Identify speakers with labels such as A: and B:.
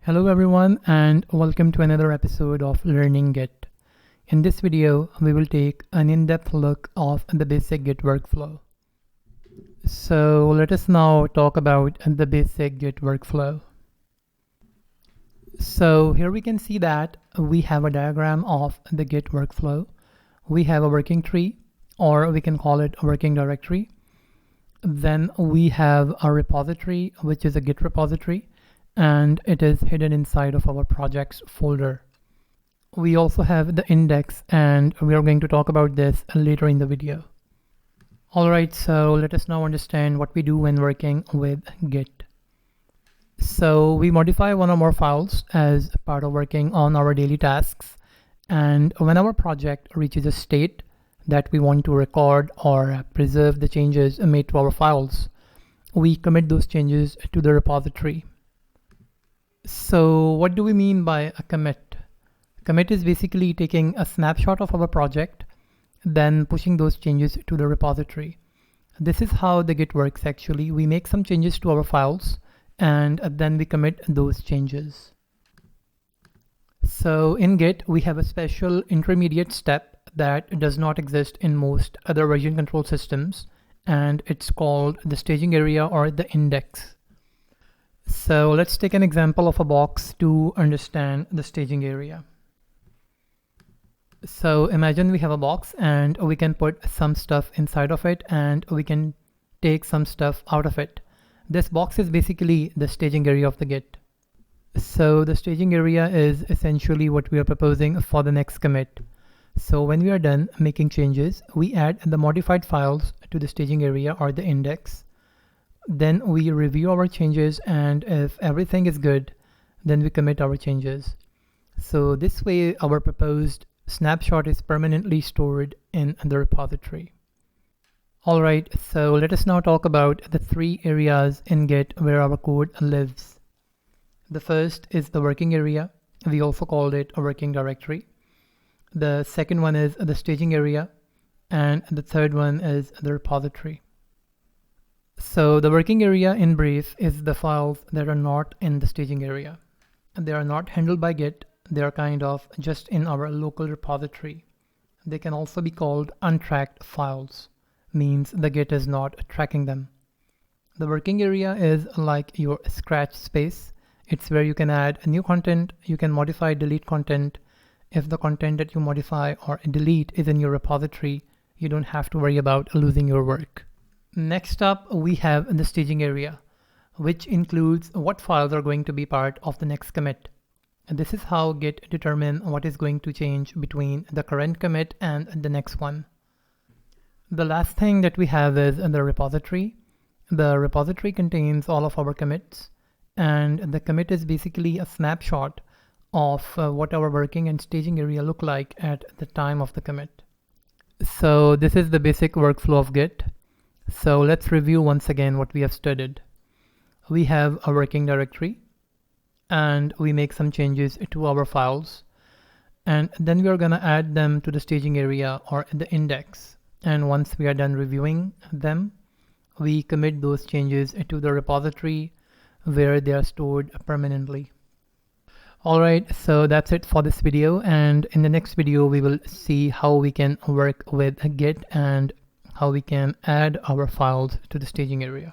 A: Hello everyone and welcome to another episode of Learning Git. In this video, we will take an in-depth look of the basic Git workflow. So let us now talk about the basic Git workflow. So here we can see that we have a diagram of the Git workflow. We have a working tree, or we can call it a working directory. Then we have a repository, which is a Git repository, and it is hidden inside of our projects folder. We also have the index, and we are going to talk about this later in the video. Alright, so let us now understand what we do when working with Git. So we modify one or more files as part of working on our daily tasks, and when our project reaches a state that we want to record or preserve the changes made to our files, we commit those changes to the repository. So what do we mean by a commit? Commit is basically taking a snapshot of our project, then pushing those changes to the repository. This is how the Git works actually. We make some changes to our files and then we commit those changes. So in Git, we have a special intermediate step that does not exist in most other version control systems, and it's called the staging area or the index. So let's take an example of a box to understand the staging area. So imagine we have a box and we can put some stuff inside of it and we can take some stuff out of it. This box is basically the staging area of the Git. So the staging area is essentially what we are proposing for the next commit. So when we are done making changes, we add the modified files to the staging area or the index. Then we review our changes, and if everything is good, then we commit our changes. So this way our proposed snapshot is permanently stored in the repository. Alright, so let us now talk about the three areas in Git where our code lives. The first is the working area. We also called it a working directory. The second one is the staging area, and the third one is the repository. So the working area in brief is the files that are not in the staging area. They are not handled by Git. They are kind of just in our local repository. They can also be called untracked files, means the Git is not tracking them. The working area is like your scratch space. It's where you can add new content, you can modify, delete content. If the content that you modify or delete is in your repository, you don't have to worry about losing your work. Next up, we have the staging area, which includes what files are going to be part of the next commit. And this is how Git determines what is going to change between the current commit and the next one. The last thing that we have is the repository. The repository contains all of our commits, and the commit is basically a snapshot of what our working and staging area look like at the time of the commit. So this is the basic workflow of Git. So let's review once again what we have studied. We have a working directory and we make some changes to our files, and then we are going to add them to the staging area or the index. And once we are done reviewing them, we commit those changes to the repository where they are stored permanently. Alright, so that's it for this video, and in the next video we will see how we can work with Git and how we can add our files to the staging area.